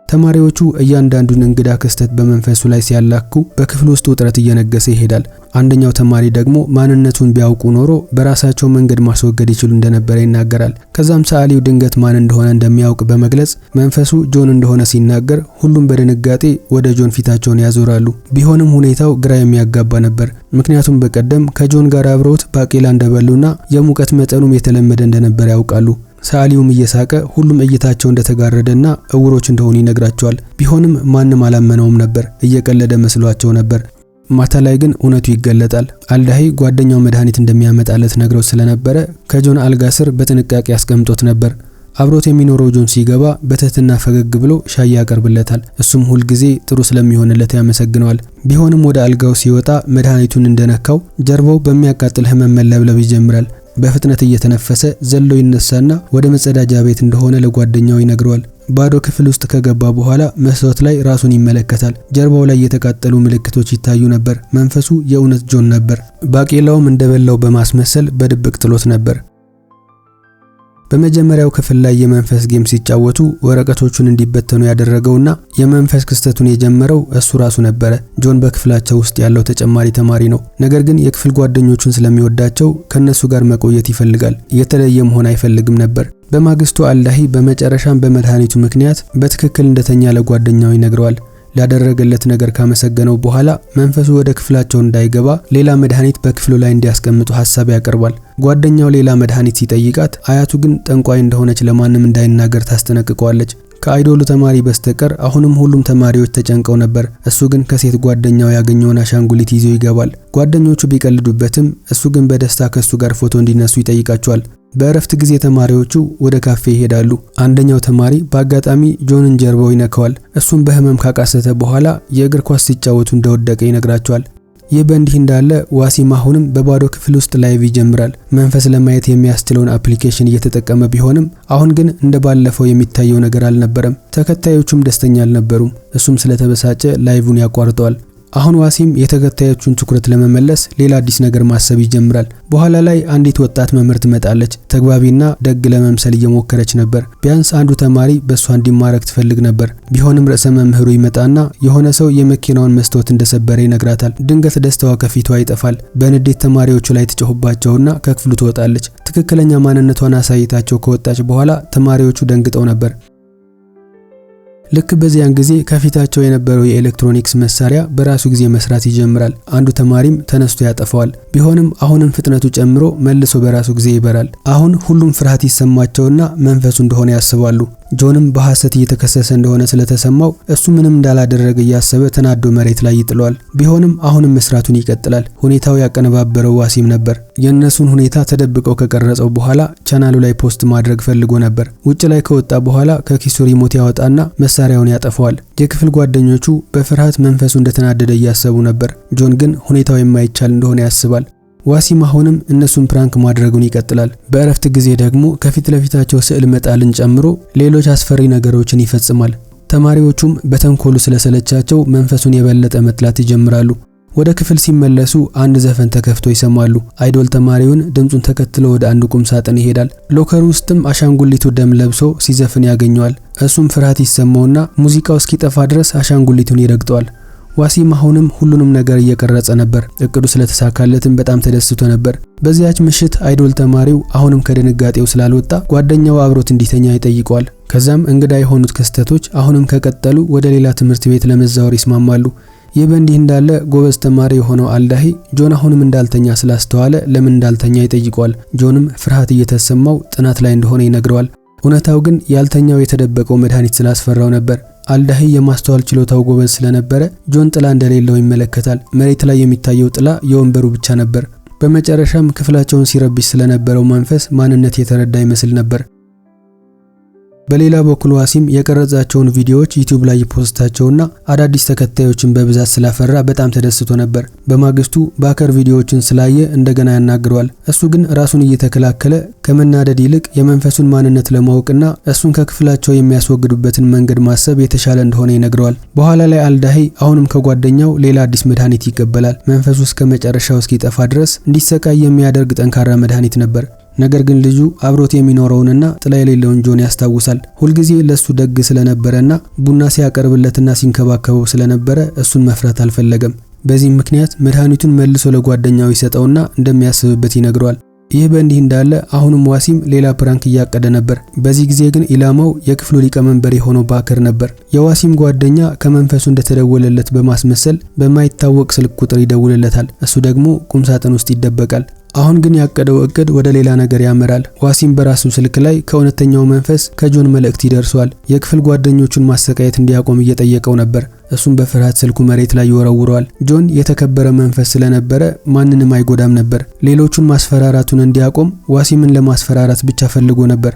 ተማሪዎቹ እያንዳንዱን እንግዳ ክስተት በመንፈሱ ላይ ሲያላኩ በክፍል ውስጥ ውጥረት እየነገሰ ይሄዳል። አንደኛው ተማሪ ደግሞ ማንነቱን ቢያውቁ ኖሮ በራሳቸው መንገድ ማስወገድ ይችሉ እንደነበረ ይናገራል። ከዛም ሰዓሊው ድንገት ማን እንደሆነ እንደሚያውቅ በመግለጽ መንፈሱ ጆን እንደሆነ ሲናገር ሁሉም በድንጋጤ ወደ ጆን ፊታቸውን ያዞራሉ። ቢሆንም ሁኔታው ግራ የሚያጋባ ነበር። ምክንያቱም በቀደም ከጆን ጋር አብረውት ባቄላ እንደበሉና የሙቀት መጠኑም የተለመደ እንደነበር ያውቃሉ። ሰዓሊውም እየሳቀ ሁሉም እይታቸው እንደተጋረደና እውሮች እንደሆኑ ይነግራቸዋል። ቢሆንም ማንም አላመነውም ነበር። እየቀለደ መስሏቸው ነበር። ማታ ላይ ግን እውነቱ ይገለጣል። አልዳሂ ጓደኛው መድኃኒት እንደሚያመጣለት ነግረው ስለነበረ ከጆን አልጋ ስር በጥንቃቄ ያስቀምጦት ነበር። አብሮት የሚኖረው ጆን ሲገባ በትህትና ፈገግ ብሎ ሻይ ያቀርብለታል። እሱም ሁሉ ጊዜ ጥሩ ስለሚሆንለት ያመሰግነዋል። ቢሆንም ወደ አልጋው ሲወጣ መድኃኒቱን እንደነካው ጀርባው በሚያቃጥል ህመም መለብለብ ይጀምራል። በፍጥነት እየተነፈሰ ዘሎ ይነሳና ወደ መጸዳጃ ቤት እንደሆነ ለጓደኛው ይነግረዋል። ባዶ ክፍል ውስጥ ከገባ በኋላ መስታወት ላይ ራሱን ይመለከታል። ጀርባው ላይ የተቃጠሉ ምልክቶች ይታዩ ነበር። መንፈሱ የእውነት ጆን ነበር። ባቄላውም እንደበላው በማስመሰል በድብቅ ጥሎት ነበር። በመጀመሪያው ክፍል ላይ የመንፈስ ጌም ሲጫወቱ ወረቀቶቹን እንዲበተኑ ያደረገውና የመንፈስ ክስተቱን የጀመረው እሱ ራሱ ነበር። ጆን በክፍላቸው ውስጥ ያለው ተጨማሪ ተማሪ ነው። ነገር ግን የክፍል ጓደኞቹን ስለሚወዳቸው ከነሱ ጋር መቆየት ይፈልጋል። የተለየ መሆን አይፈልግም ነበር። በማግስቱ አልዳሂ በመጨረሻም በመድኃኒቱ ምክንያት በትክክል እንደተኛ ለጓደኛው ይነግረዋል። ላደረገለት ነገር ካመሰገነው በኋላ መንፈሱ ወደ ክፍላቸው እንዳይገባ ሌላ መድኃኒት በክፍሉ ላይ እንዲያስቀምጡ ሐሳብ ያቀርባል። ጓደኛው ሌላ መድኃኒት ሲጠይቃት አያቱ ግን ጠንቋይ እንደሆነች ለማንም እንዳይናገር ታስጠነቅቀዋለች። ከአይዶሉ ተማሪ በስተቀር አሁንም ሁሉም ተማሪዎች ተጨንቀው ነበር። እሱ ግን ከሴት ጓደኛው ያገኘውን አሻንጉሊት ይዞ ይገባል። ጓደኞቹ ቢቀልዱበትም እሱ ግን በደስታ ከሱ ጋር ፎቶ እንዲነሱ ይጠይቃቸዋል። በእረፍት ጊዜ ተማሪዎቹ ወደ ካፌ ይሄዳሉ። አንደኛው ተማሪ በአጋጣሚ ጆንን ጀርባው ይነካዋል። እሱም በህመም ካቃሰተ በኋላ የእግር ኳስ ሲጫወቱ እንደወደቀ ይነግራቸዋል። ይህ በእንዲህ እንዳለ ዋሲም አሁንም በባዶ ክፍል ውስጥ ላይቭ ይጀምራል። መንፈስ ለማየት የሚያስችለውን አፕሊኬሽን እየተጠቀመ ቢሆንም አሁን ግን እንደባለፈው የሚታየው ነገር አልነበረም። ተከታዮቹም ደስተኛ አልነበሩም። እሱም ስለተበሳጨ ላይቭን ያቋርጠዋል። አሁን ዋሲም የተከታዮቹን ትኩረት ለመመለስ ሌላ አዲስ ነገር ማሰብ ይጀምራል። በኋላ ላይ አንዲት ወጣት መምህር ትመጣለች። ተግባቢና ደግ ለመምሰል እየሞከረች ነበር። ቢያንስ አንዱ ተማሪ በሷ እንዲማረክ ትፈልግ ነበር። ቢሆንም ርዕሰ መምህሩ ይመጣና የሆነ ሰው የመኪናውን መስታወት እንደሰበረ ይነግራታል። ድንገት ደስታዋ ከፊቷ ይጠፋል። በንዴት ተማሪዎቹ ላይ ትጮህባቸውና ከክፍሉ ትወጣለች። ትክክለኛ ማንነቷን አሳይታቸው ከወጣች በኋላ ተማሪዎቹ ደንግጠው ነበር። ልክ በዚያን ጊዜ ከፊታቸው የነበረው የኤሌክትሮኒክስ መሳሪያ በራሱ ጊዜ መስራት ይጀምራል። አንዱ ተማሪም ተነስቶ ያጠፋዋል። ቢሆንም አሁንም ፍጥነቱ ጨምሮ መልሶ በራሱ ጊዜ ይበራል። አሁን ሁሉም ፍርሃት ይሰማቸውና መንፈሱ እንደሆነ ያስባሉ። ጆንም በሐሰት እየተከሰሰ እንደሆነ ስለተሰማው እሱ ምንም እንዳላደረገ እያሰበ ተናዶ መሬት ላይ ይጥለዋል። ቢሆንም አሁንም መስራቱን ይቀጥላል። ሁኔታው ያቀነባበረው ዋሲም ነበር። የነሱን ሁኔታ ተደብቀው ከቀረጸው በኋላ ቻናሉ ላይ ፖስት ማድረግ ፈልጎ ነበር። ውጭ ላይ ከወጣ በኋላ ከኪሱ ሪሞት ያወጣና መሳሪያውን ያጠፋዋል። የክፍል ጓደኞቹ በፍርሃት መንፈሱ እንደተናደደ እያሰቡ ነበር። ጆን ግን ሁኔታው የማይቻል እንደሆነ ያስባል። ዋሲም አሁንም እነሱን ፕራንክ ማድረጉን ይቀጥላል። በእረፍት ጊዜ ደግሞ ከፊት ለፊታቸው ስዕል መጣልን ጨምሮ ሌሎች አስፈሪ ነገሮችን ይፈጽማል። ተማሪዎቹም በተንኮሉ ስለሰለቻቸው መንፈሱን የበለጠ መጥላት ይጀምራሉ። ወደ ክፍል ሲመለሱ አንድ ዘፈን ተከፍቶ ይሰማሉ። አይዶል ተማሪውን ድምጹን ተከትሎ ወደ አንድ ቁም ሳጥን ይሄዳል። ሎከር ውስጥም አሻንጉሊቱ ደም ለብሶ ሲዘፍን ያገኘዋል። እሱም ፍርሃት ይሰማውና ሙዚቃው እስኪጠፋ ድረስ አሻንጉሊቱን ይረግጠዋል። ዋሲም አሁንም ሁሉንም ነገር እየቀረጸ ነበር። እቅዱ ስለተሳካለትም በጣም ተደስቶ ነበር። በዚያች ምሽት አይዶል ተማሪው አሁንም ከድንጋጤው ስላልወጣ ጓደኛው አብሮት እንዲተኛ ይጠይቀዋል። ከዛም እንግዳ የሆኑት ክስተቶች አሁንም ከቀጠሉ ወደ ሌላ ትምህርት ቤት ለመዛወር ይስማማሉ። ይህ በእንዲህ እንዳለ ጎበዝ ተማሪ የሆነው አልዳሂ ጆን አሁንም እንዳልተኛ ስላስተዋለ ለምን እንዳልተኛ ይጠይቀዋል። ጆንም ፍርሃት እየተሰማው ጥናት ላይ እንደሆነ ይነግረዋል። እውነታው ግን ያልተኛው የተደበቀው መድኃኒት ስላስፈራው ነበር። አልዳሂ የማስተዋል ችሎታው ጎበዝ ስለነበረ ጆን ጥላ እንደሌለው ይመለከታል። መሬት ላይ የሚታየው ጥላ የወንበሩ ብቻ ነበር። በመጨረሻም ክፍላቸውን ሲረብሽ ስለነበረው መንፈስ ማንነት የተረዳ ይመስል ነበር። በሌላ በኩል ዋሲም የቀረጻቸውን ቪዲዮዎች ዩቲዩብ ላይ ይፖስታቸውና አዳዲስ ተከታዮችን በብዛት ስላፈራ በጣም ተደስቶ ነበር። በማግስቱ ባከር ቪዲዮዎችን ስላየ እንደገና ያናግረዋል። እሱ ግን ራሱን እየተከላከለ ከመናደድ ይልቅ የመንፈሱን ማንነት ለማወቅና እሱን ከክፍላቸው የሚያስወግዱበትን መንገድ ማሰብ የተሻለ እንደሆነ ይነግረዋል። በኋላ ላይ አልዳሂ አሁንም ከጓደኛው ሌላ አዲስ መድኃኒት ይቀበላል። መንፈሱ እስከ መጨረሻው እስኪጠፋ ድረስ እንዲሰቃይ የሚያደርግ ጠንካራ መድኃኒት ነበር። ነገር ግን ልጁ አብሮት የሚኖረውንና ጥላ የሌለውን ጆን ያስታውሳል። ሁልጊዜ ለሱ ደግ ስለነበረና ቡና ሲያቀርብለትና ሲንከባከበው ስለነበረ እሱን መፍራት አልፈለገም። በዚህም ምክንያት መድኃኒቱን መልሶ ለጓደኛው ይሰጠውና እንደሚያስብበት ይነግረዋል። ይህ በእንዲህ እንዳለ አሁንም ዋሲም ሌላ ፕራንክ እያቀደ ነበር። በዚህ ጊዜ ግን ኢላማው የክፍሉ ሊቀመንበር የሆነው ባከር ነበር። የዋሲም ጓደኛ ከመንፈሱ እንደተደወለለት በማስመሰል በማይታወቅ ስልክ ቁጥር ይደውልለታል። እሱ ደግሞ ቁምሳጥን ውስጥ ይደበቃል። አሁን ግን ያቀደው እቅድ ወደ ሌላ ነገር ያመራል። ዋሲም በራሱ ስልክ ላይ ከእውነተኛው መንፈስ ከጆን መልእክት ይደርሷል። የክፍል ጓደኞቹን ማሰቃየት እንዲያቆም እየጠየቀው ነበር። እሱም በፍርሃት ስልኩ መሬት ላይ ይወረውረዋል። ጆን የተከበረ መንፈስ ስለነበረ ማንንም አይጎዳም ነበር። ሌሎቹን ማስፈራራቱን እንዲያቆም ዋሲምን ለማስፈራራት ብቻ ፈልጎ ነበር።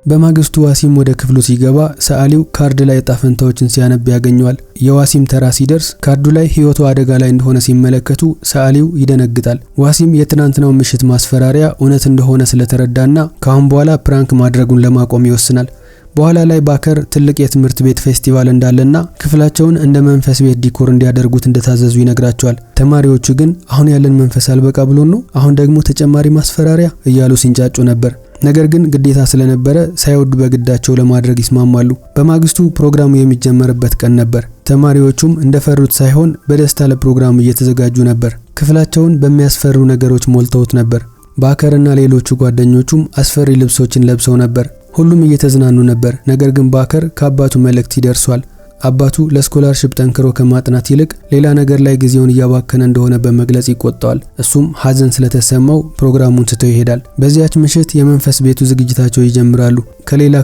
በማግስቱ ዋሲም ወደ ክፍሉ ሲገባ ሰዓሊው ካርድ ላይ ዕጣ ፈንታዎችን ሲያነብ ያገኘዋል። የዋሲም ተራ ሲደርስ ካርዱ ላይ ህይወቱ አደጋ ላይ እንደሆነ ሲመለከቱ ሰዓሊው ይደነግጣል። ዋሲም የትናንትናው ምሽት ማስፈራሪያ እውነት እንደሆነ ስለተረዳና ከአሁን በኋላ ፕራንክ ማድረጉን ለማቆም ይወስናል። በኋላ ላይ ባከር ትልቅ የትምህርት ቤት ፌስቲቫል እንዳለና ክፍላቸውን እንደ መንፈስ ቤት ዲኮር እንዲያደርጉት እንደታዘዙ ይነግራቸዋል። ተማሪዎቹ ግን አሁን ያለን መንፈስ አልበቃ ብሎን ነው አሁን ደግሞ ተጨማሪ ማስፈራሪያ እያሉ ሲንጫጩ ነበር። ነገር ግን ግዴታ ስለነበረ ሳይወዱ በግዳቸው ለማድረግ ይስማማሉ። በማግስቱ ፕሮግራሙ የሚጀመርበት ቀን ነበር። ተማሪዎቹም እንደፈሩት ሳይሆን በደስታ ለፕሮግራሙ እየተዘጋጁ ነበር። ክፍላቸውን በሚያስፈሩ ነገሮች ሞልተውት ነበር። ባከርና ሌሎቹ ጓደኞቹም አስፈሪ ልብሶችን ለብሰው ነበር። ሁሉም እየተዝናኑ ነበር። ነገር ግን ባከር ከአባቱ መልእክት ይደርሷል። አባቱ ለስኮላርሺፕ ጠንክሮ ከማጥናት ይልቅ ሌላ ነገር ላይ ጊዜውን እያባከነ እንደሆነ በመግለጽ ይቆጣዋል። እሱም ሐዘን ስለተሰማው ፕሮግራሙን ትቶ ይሄዳል። በዚያች ምሽት የመንፈስ ቤቱ ዝግጅታቸው ይጀምራሉ። ከሌላ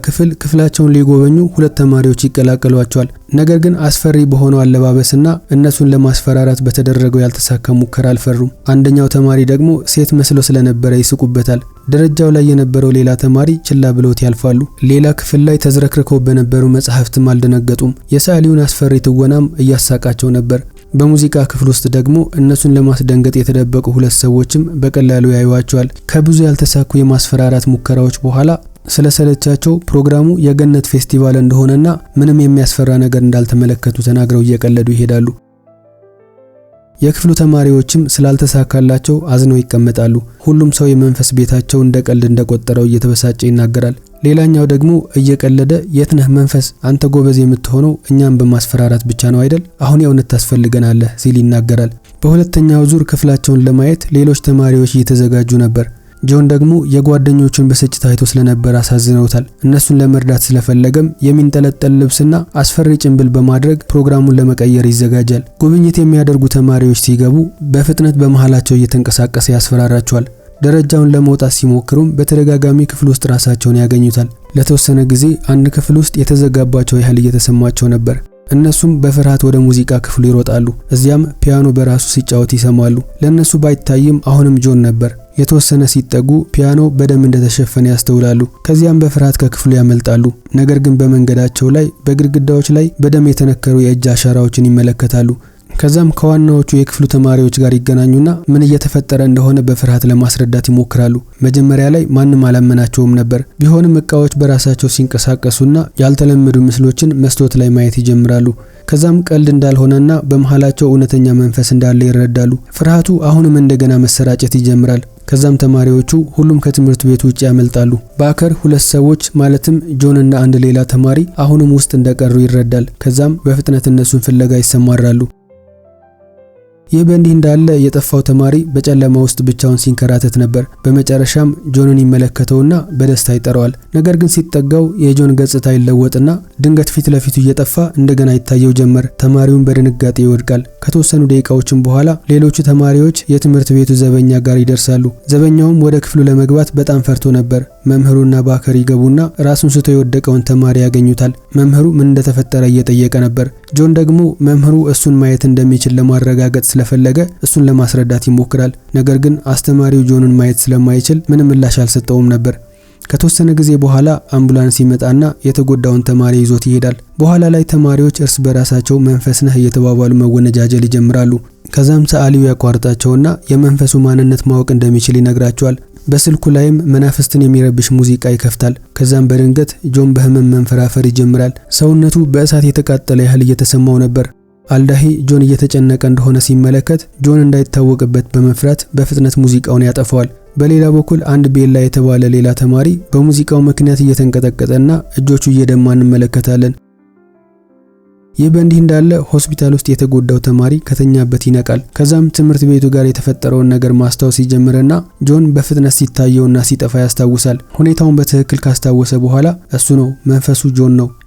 ክፍላቸውን ሊጎበኙ ሁለት ተማሪዎች ይቀላቀሏቸዋል። ነገር ግን አስፈሪ በሆነው አለባበስና እነሱን ለማስፈራራት በተደረገው ያልተሳካ ሙከራ አልፈሩም። አንደኛው ተማሪ ደግሞ ሴት መስሎ ስለነበረ ይስቁበታል። ደረጃው ላይ የነበረው ሌላ ተማሪ ችላ ብሎት ያልፋሉ። ሌላ ክፍል ላይ ተዝረክርከው በነበሩ መጻሕፍትም አልደነገጡም። የሰዓሊውን አስፈሪ ትወናም እያሳቃቸው ነበር። በሙዚቃ ክፍል ውስጥ ደግሞ እነሱን ለማስደንገጥ የተደበቁ ሁለት ሰዎችም በቀላሉ ያዩዋቸዋል። ከብዙ ያልተሳኩ የማስፈራራት ሙከራዎች በኋላ ስለሰለቻቸው ፕሮግራሙ የገነት ፌስቲቫል እንደሆነና ምንም የሚያስፈራ ነገር እንዳልተመለከቱ ተናግረው እየቀለዱ ይሄዳሉ። የክፍሉ ተማሪዎችም ስላልተሳካላቸው አዝነው ይቀመጣሉ። ሁሉም ሰው የመንፈስ ቤታቸው እንደቀልድ እንደቆጠረው እየተበሳጨ ይናገራል። ሌላኛው ደግሞ እየቀለደ የትነህ መንፈስ አንተ ጎበዝ የምትሆነው እኛም በማስፈራራት ብቻ ነው አይደል? አሁን የእውነት ታስፈልገናለህ ሲል ይናገራል። በሁለተኛው ዙር ክፍላቸውን ለማየት ሌሎች ተማሪዎች እየተዘጋጁ ነበር። ጆን ደግሞ የጓደኞቹን ብስጭት አይቶ ስለነበር አሳዝነውታል። እነሱን ለመርዳት ስለፈለገም የሚንጠለጠል ልብስና አስፈሪ ጭንብል በማድረግ ፕሮግራሙን ለመቀየር ይዘጋጃል። ጉብኝት የሚያደርጉ ተማሪዎች ሲገቡ በፍጥነት በመሃላቸው እየተንቀሳቀሰ ያስፈራራቸዋል። ደረጃውን ለመውጣት ሲሞክሩም በተደጋጋሚ ክፍል ውስጥ ራሳቸውን ያገኙታል። ለተወሰነ ጊዜ አንድ ክፍል ውስጥ የተዘጋባቸው ያህል እየተሰማቸው ነበር። እነሱም በፍርሃት ወደ ሙዚቃ ክፍሉ ይሮጣሉ። እዚያም ፒያኖ በራሱ ሲጫወት ይሰማሉ። ለነሱ ባይታይም አሁንም ጆን ነበር። የተወሰነ ሲጠጉ ፒያኖ በደም እንደተሸፈነ ያስተውላሉ። ከዚያም በፍርሃት ከክፍሉ ያመልጣሉ። ነገር ግን በመንገዳቸው ላይ በግድግዳዎች ላይ በደም የተነከሩ የእጅ አሻራዎችን ይመለከታሉ። ከዛም ከዋናዎቹ የክፍሉ ተማሪዎች ጋር ይገናኙና ምን እየተፈጠረ እንደሆነ በፍርሃት ለማስረዳት ይሞክራሉ። መጀመሪያ ላይ ማንም አላመናቸውም ነበር። ቢሆንም እቃዎች በራሳቸው ሲንቀሳቀሱና ያልተለመዱ ምስሎችን መስታወት ላይ ማየት ይጀምራሉ። ከዛም ቀልድ እንዳልሆነና በመሃላቸው እውነተኛ መንፈስ እንዳለ ይረዳሉ። ፍርሃቱ አሁንም እንደገና መሰራጨት ይጀምራል። ከዛም ተማሪዎቹ ሁሉም ከትምህርት ቤቱ ውጪ ያመልጣሉ። ባከር ሁለት ሰዎች ማለትም ጆን እና አንድ ሌላ ተማሪ አሁንም ውስጥ እንደቀሩ ይረዳል። ከዛም በፍጥነት እነሱን ፍለጋ ይሰማራሉ። ይህ በእንዲህ እንዳለ የጠፋው ተማሪ በጨለማ ውስጥ ብቻውን ሲንከራተት ነበር። በመጨረሻም ጆንን ይመለከተውና በደስታ ይጠራዋል። ነገር ግን ሲጠጋው የጆን ገጽታ ይለወጥና ድንገት ፊት ለፊቱ እየጠፋ እንደገና ይታየው ጀመር። ተማሪውን በድንጋጤ ይወድቃል። ከተወሰኑ ደቂቃዎችም በኋላ ሌሎቹ ተማሪዎች የትምህርት ቤቱ ዘበኛ ጋር ይደርሳሉ። ዘበኛውም ወደ ክፍሉ ለመግባት በጣም ፈርቶ ነበር። መምህሩና ባከር ይገቡና ራሱን ስቶ የወደቀውን ተማሪ ያገኙታል። መምህሩ ምን እንደተፈጠረ እየጠየቀ ነበር። ጆን ደግሞ መምህሩ እሱን ማየት እንደሚችል ለማረጋገጥ ስለፈለገ እሱን ለማስረዳት ይሞክራል። ነገር ግን አስተማሪው ጆንን ማየት ስለማይችል ምንም ምላሽ አልሰጠውም ነበር። ከተወሰነ ጊዜ በኋላ አምቡላንስ ይመጣና የተጎዳውን ተማሪ ይዞት ይሄዳል። በኋላ ላይ ተማሪዎች እርስ በራሳቸው መንፈስ ነህ እየተባባሉ መወነጃጀል ይጀምራሉ። ከዛም ሰዓሊው ያቋርጣቸውና የመንፈሱ ማንነት ማወቅ እንደሚችል ይነግራቸዋል። በስልኩ ላይም መናፍስትን የሚረብሽ ሙዚቃ ይከፍታል። ከዛም በድንገት ጆን በህመም መንፈራፈር ይጀምራል። ሰውነቱ በእሳት የተቃጠለ ያህል እየተሰማው ነበር። አልዳሂ ጆን እየተጨነቀ እንደሆነ ሲመለከት ጆን እንዳይታወቅበት በመፍራት በፍጥነት ሙዚቃውን ያጠፋዋል። በሌላ በኩል አንድ ቤላ የተባለ ሌላ ተማሪ በሙዚቃው ምክንያት እየተንቀጠቀጠና እጆቹ እየደማ እንመለከታለን። ይህ በእንዲህ እንዳለ ሆስፒታል ውስጥ የተጎዳው ተማሪ ከተኛበት ይነቃል። ከዛም ትምህርት ቤቱ ጋር የተፈጠረውን ነገር ማስታወስ ይጀምርና ጆን በፍጥነት ሲታየውና ሲጠፋ ያስታውሳል። ሁኔታውን በትክክል ካስታወሰ በኋላ እሱ ነው መንፈሱ፣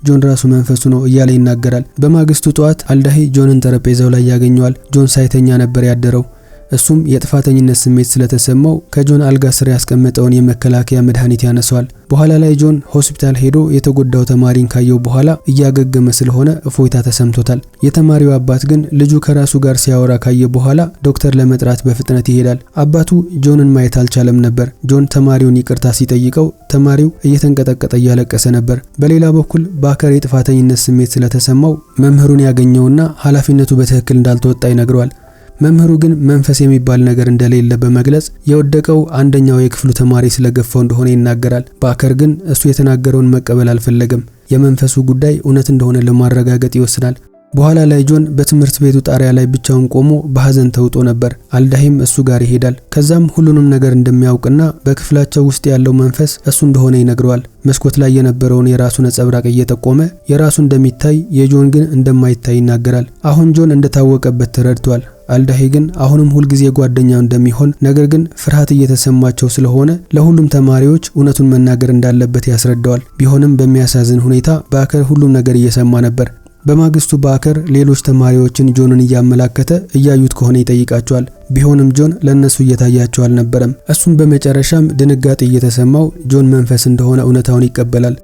ጆን ራሱ መንፈሱ ነው እያለ ይናገራል። በማግስቱ ጠዋት አልዳሂ ጆንን ጠረጴዛው ላይ ያገኘዋል። ጆን ሳይተኛ ነበር ያደረው። እሱም የጥፋተኝነት ስሜት ስለተሰማው ከጆን አልጋ ስር ያስቀመጠውን የመከላከያ መድኃኒት ያነሳዋል። በኋላ ላይ ጆን ሆስፒታል ሄዶ የተጎዳው ተማሪን ካየው በኋላ እያገገመ ስለሆነ እፎይታ ተሰምቶታል። የተማሪው አባት ግን ልጁ ከራሱ ጋር ሲያወራ ካየ በኋላ ዶክተር ለመጥራት በፍጥነት ይሄዳል። አባቱ ጆንን ማየት አልቻለም ነበር። ጆን ተማሪውን ይቅርታ ሲጠይቀው ተማሪው እየተንቀጠቀጠ እያለቀሰ ነበር። በሌላ በኩል ባከር የጥፋተኝነት ስሜት ስለተሰማው መምህሩን ያገኘውና ኃላፊነቱ በትክክል እንዳልተወጣ ይነግረዋል። መምህሩ ግን መንፈስ የሚባል ነገር እንደሌለ በመግለጽ የወደቀው አንደኛው የክፍሉ ተማሪ ስለገፋው እንደሆነ ይናገራል። ባከር ግን እሱ የተናገረውን መቀበል አልፈለገም። የመንፈሱ ጉዳይ እውነት እንደሆነ ለማረጋገጥ ይወስናል። በኋላ ላይ ጆን በትምህርት ቤቱ ጣሪያ ላይ ብቻውን ቆሞ በሐዘን ተውጦ ነበር። አልዳሂም እሱ ጋር ይሄዳል። ከዛም ሁሉንም ነገር እንደሚያውቅና በክፍላቸው ውስጥ ያለው መንፈስ እሱ እንደሆነ ይነግረዋል። መስኮት ላይ የነበረውን የራሱ ነጸብራቅ እየጠቆመ የራሱ እንደሚታይ የጆን ግን እንደማይታይ ይናገራል። አሁን ጆን እንደታወቀበት ተረድቷል። አልዳሂ ግን አሁንም ሁሉ ጊዜ ጓደኛው እንደሚሆን ነገር ግን ፍርሃት እየተሰማቸው ስለሆነ ለሁሉም ተማሪዎች እውነቱን መናገር እንዳለበት ያስረዳዋል። ቢሆንም በሚያሳዝን ሁኔታ ባከር ሁሉም ነገር እየሰማ ነበር። በማግስቱ ባከር ሌሎች ተማሪዎችን ጆንን እያመላከተ እያዩት ከሆነ ይጠይቃቸዋል። ቢሆንም ጆን ለነሱ እየታያቸው አልነበረም። እሱም በመጨረሻም ድንጋጤ እየተሰማው ጆን መንፈስ እንደሆነ እውነታውን ይቀበላል።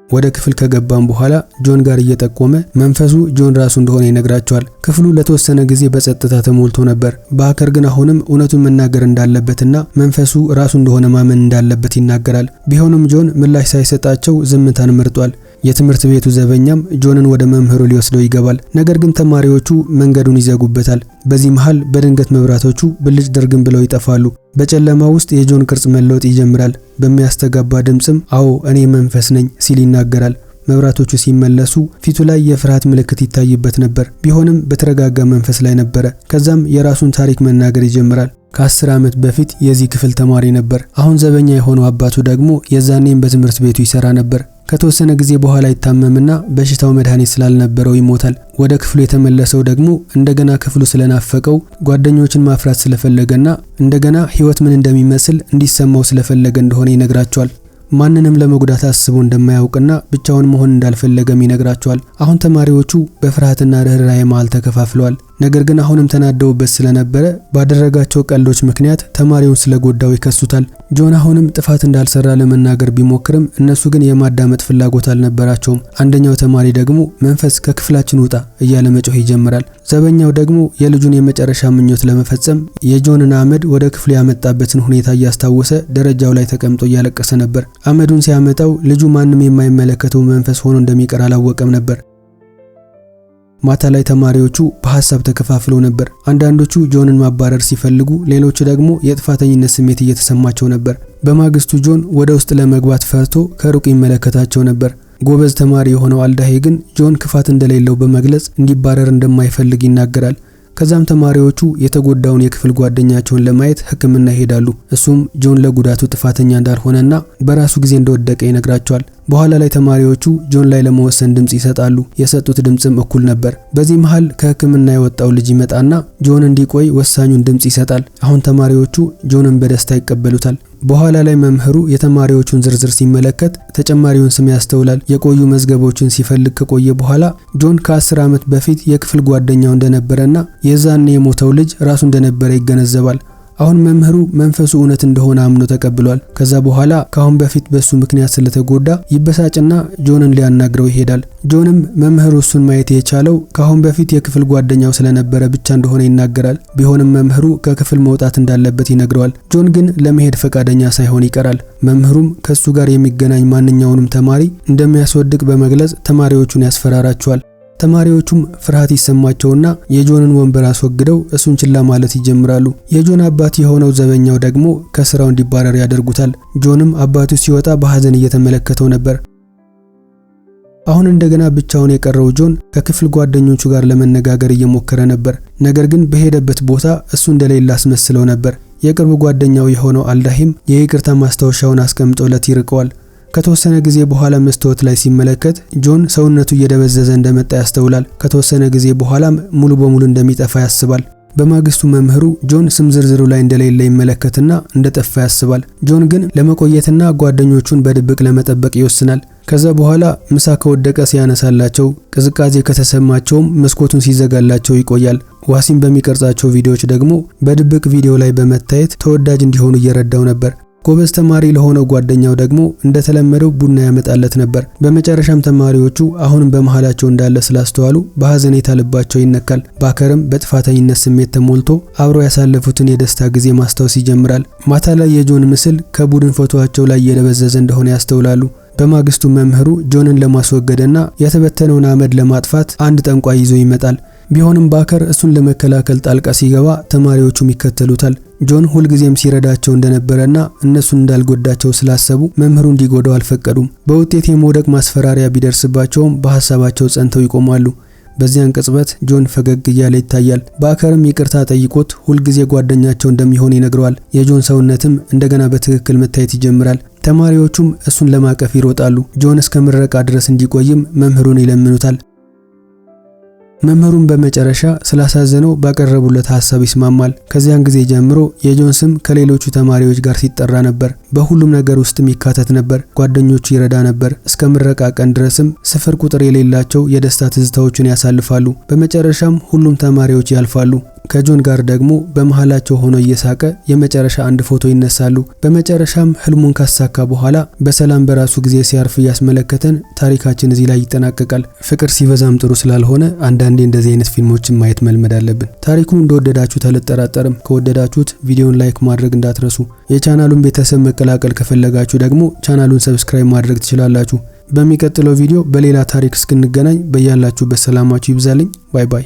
ወደ ክፍል ከገባም በኋላ ጆን ጋር እየጠቆመ መንፈሱ ጆን ራሱ እንደሆነ ይነግራቸዋል። ክፍሉ ለተወሰነ ጊዜ በጸጥታ ተሞልቶ ነበር። ባከር ግን አሁንም እውነቱን መናገር እንዳለበትና መንፈሱ ራሱ እንደሆነ ማመን እንዳለበት ይናገራል። ቢሆንም ጆን ምላሽ ሳይሰጣቸው ዝምታን መርጧል። የትምህርት ቤቱ ዘበኛም ጆንን ወደ መምህሩ ሊወስደው ይገባል። ነገር ግን ተማሪዎቹ መንገዱን ይዘጉበታል። በዚህ መሃል በድንገት መብራቶቹ ብልጭ ድርግም ብለው ይጠፋሉ። በጨለማ ውስጥ የጆን ቅርጽ መለወጥ ይጀምራል። በሚያስተጋባ ድምጽም አዎ እኔ መንፈስ ነኝ ሲል ይናገራል። መብራቶቹ ሲመለሱ ፊቱ ላይ የፍርሃት ምልክት ይታይበት ነበር። ቢሆንም በተረጋጋ መንፈስ ላይ ነበር። ከዛም የራሱን ታሪክ መናገር ይጀምራል። ከ10 ዓመት በፊት የዚህ ክፍል ተማሪ ነበር። አሁን ዘበኛ የሆነው አባቱ ደግሞ የዛኔም በትምህርት ቤቱ ይሰራ ነበር። ከተወሰነ ጊዜ በኋላ ይታመምና በሽታው መድኃኒት ስላልነበረው ይሞታል። ወደ ክፍሉ የተመለሰው ደግሞ እንደገና ክፍሉ ስለናፈቀው ጓደኞችን ማፍራት ስለፈለገና እንደገና ህይወት ምን እንደሚመስል እንዲሰማው ስለፈለገ እንደሆነ ይነግራቸዋል። ማንንም ለመጉዳት አስቦ እንደማያውቅና ብቻውን መሆን እንዳልፈለገም ይነግራቸዋል። አሁን ተማሪዎቹ በፍርሃትና ርህራሄ መሃል ተከፋፍለዋል። ነገር ግን አሁንም ተናደውበት ስለነበረ ባደረጋቸው ቀልዶች ምክንያት ተማሪውን ስለጎዳው ይከሱታል። ጆን አሁንም ጥፋት እንዳልሰራ ለመናገር ቢሞክርም እነሱ ግን የማዳመጥ ፍላጎት አልነበራቸውም። አንደኛው ተማሪ ደግሞ መንፈስ ከክፍላችን ውጣ እያለ መጮህ ይጀምራል። ዘበኛው ደግሞ የልጁን የመጨረሻ ምኞት ለመፈጸም የጆንን አመድ ወደ ክፍሉ ያመጣበትን ሁኔታ እያስታወሰ ደረጃው ላይ ተቀምጦ እያለቀሰ ነበር። አመዱን ሲያመጣው ልጁ ማንም የማይመለከተው መንፈስ ሆኖ እንደሚቀር አላወቀም ነበር። ማታ ላይ ተማሪዎቹ በሐሳብ ተከፋፍለው ነበር። አንዳንዶቹ ጆንን ማባረር ሲፈልጉ፣ ሌሎቹ ደግሞ የጥፋተኝነት ስሜት እየተሰማቸው ነበር። በማግስቱ ጆን ወደ ውስጥ ለመግባት ፈርቶ ከሩቅ ይመለከታቸው ነበር። ጎበዝ ተማሪ የሆነው አልዳሂ ግን ጆን ክፋት እንደሌለው በመግለጽ እንዲባረር እንደማይፈልግ ይናገራል። ከዛም ተማሪዎቹ የተጎዳውን የክፍል ጓደኛቸውን ለማየት ሕክምና ይሄዳሉ። እሱም ጆን ለጉዳቱ ጥፋተኛ እንዳልሆነና በራሱ ጊዜ እንደወደቀ ይነግራቸዋል። በኋላ ላይ ተማሪዎቹ ጆን ላይ ለመወሰን ድምጽ ይሰጣሉ። የሰጡት ድምጽም እኩል ነበር። በዚህ መሃል ከሕክምና የወጣው ልጅ ይመጣና ጆን እንዲቆይ ወሳኙን ድምጽ ይሰጣል። አሁን ተማሪዎቹ ጆንን በደስታ ይቀበሉታል። በኋላ ላይ መምህሩ የተማሪዎቹን ዝርዝር ሲመለከት ተጨማሪውን ስም ያስተውላል። የቆዩ መዝገቦችን ሲፈልግ ከቆየ በኋላ ጆን ከ10 ዓመት በፊት የክፍል ጓደኛው እንደነበረና የዛኔ የሞተው ልጅ ራሱ እንደነበረ ይገነዘባል። አሁን መምህሩ መንፈሱ እውነት እንደሆነ አምኖ ተቀብሏል። ከዛ በኋላ ካሁን በፊት በሱ ምክንያት ስለተጎዳ ይበሳጭና ጆንን ሊያናግረው ይሄዳል። ጆንም መምህሩ እሱን ማየት የቻለው ካሁን በፊት የክፍል ጓደኛው ስለነበረ ብቻ እንደሆነ ይናገራል። ቢሆንም መምህሩ ከክፍል መውጣት እንዳለበት ይነግረዋል። ጆን ግን ለመሄድ ፈቃደኛ ሳይሆን ይቀራል። መምህሩም ከሱ ጋር የሚገናኝ ማንኛውንም ተማሪ እንደሚያስወድቅ በመግለጽ ተማሪዎቹን ያስፈራራቸዋል። ተማሪዎቹም ፍርሃት ይሰማቸውና የጆንን ወንበር አስወግደው እሱን ችላ ማለት ይጀምራሉ። የጆን አባት የሆነው ዘበኛው ደግሞ ከስራው እንዲባረር ያደርጉታል። ጆንም አባቱ ሲወጣ በሐዘን እየተመለከተው ነበር። አሁን እንደገና ብቻውን የቀረው ጆን ከክፍል ጓደኞቹ ጋር ለመነጋገር እየሞከረ ነበር። ነገር ግን በሄደበት ቦታ እሱ እንደሌለ አስመስለው ነበር። የቅርብ ጓደኛው የሆነው አልዳሂም የይቅርታ ማስታወሻውን አስቀምጦለት ይርቀዋል። ከተወሰነ ጊዜ በኋላ መስታወት ላይ ሲመለከት ጆን ሰውነቱ እየደበዘዘ እንደመጣ ያስተውላል። ከተወሰነ ጊዜ በኋላም ሙሉ በሙሉ እንደሚጠፋ ያስባል። በማግስቱ መምህሩ ጆን ስም ዝርዝሩ ላይ እንደሌለ ይመለከትና እንደጠፋ ያስባል። ጆን ግን ለመቆየትና ጓደኞቹን በድብቅ ለመጠበቅ ይወስናል። ከዛ በኋላ ምሳ ከወደቀ ሲያነሳላቸው ቅዝቃዜ ከተሰማቸውም መስኮቱን ሲዘጋላቸው ይቆያል። ዋሲም በሚቀርጻቸው ቪዲዮዎች ደግሞ በድብቅ ቪዲዮ ላይ በመታየት ተወዳጅ እንዲሆኑ እየረዳው ነበር። ጎበዝ ተማሪ ለሆነው ጓደኛው ደግሞ እንደተለመደው ቡና ያመጣለት ነበር። በመጨረሻም ተማሪዎቹ አሁንም በመሃላቸው እንዳለ ስላስተዋሉ በሐዘኔታ ልባቸው ይነካል። ባከርም በጥፋተኝነት ስሜት ተሞልቶ አብረው ያሳለፉትን የደስታ ጊዜ ማስታወስ ይጀምራል። ማታ ላይ የጆን ምስል ከቡድን ፎቶአቸው ላይ እየደበዘዘ እንደሆነ ያስተውላሉ። በማግስቱ መምህሩ ጆንን ለማስወገድና የተበተነውን አመድ ለማጥፋት አንድ ጠንቋይ ይዞ ይመጣል። ቢሆንም ባከር እሱን ለመከላከል ጣልቃ ሲገባ ተማሪዎቹም ይከተሉታል። ጆን ሁልጊዜም ሲረዳቸው እንደነበረና እነሱን እንዳልጎዳቸው ስላሰቡ መምህሩ እንዲጎዳው አልፈቀዱም። በውጤት የመውደቅ ማስፈራሪያ ቢደርስባቸውም በሐሳባቸው ጸንተው ይቆማሉ። በዚያን ቅጽበት ጆን ፈገግ እያለ ይታያል። ባከርም ይቅርታ ጠይቆት ሁልጊዜ ጓደኛቸው እንደሚሆን ይነግረዋል። የጆን ሰውነትም እንደገና በትክክል መታየት ይጀምራል። ተማሪዎቹም እሱን ለማቀፍ ይሮጣሉ። ጆን እስከ ምረቃ ድረስ እንዲቆይም መምህሩን ይለምኑታል። መምህሩን በመጨረሻ ስላሳዘነው ባቀረቡለት ሐሳብ ይስማማል። ከዚያን ጊዜ ጀምሮ የጆን ስም ከሌሎቹ ተማሪዎች ጋር ሲጠራ ነበር። በሁሉም ነገር ውስጥም ይካተት ነበር። ጓደኞቹ ይረዳ ነበር። እስከ ምረቃ ቀን ድረስም ስፍር ቁጥር የሌላቸው የደስታ ትዝታዎችን ያሳልፋሉ። በመጨረሻም ሁሉም ተማሪዎች ያልፋሉ። ከጆን ጋር ደግሞ በመሃላቸው ሆኖ እየሳቀ የመጨረሻ አንድ ፎቶ ይነሳሉ። በመጨረሻም ህልሙን ካሳካ በኋላ በሰላም በራሱ ጊዜ ሲያርፍ ያስመለከተን ታሪካችን እዚህ ላይ ይጠናቀቃል። ፍቅር ሲበዛም ጥሩ ስላልሆነ አንዳንዴ እንደዚህ አይነት ፊልሞችን ማየት መልመድ አለብን። ታሪኩን እንደወደዳችሁት አልጠራጠርም። ከወደዳችሁት ቪዲዮን ላይክ ማድረግ እንዳትረሱ። የቻናሉን ቤተሰብ መቀላቀል ከፈለጋችሁ ደግሞ ቻናሉን ሰብስክራይብ ማድረግ ትችላላችሁ። በሚቀጥለው ቪዲዮ በሌላ ታሪክ እስክንገናኝ በያላችሁበት ሰላማችሁ ይብዛልኝ። ባይ ባይ።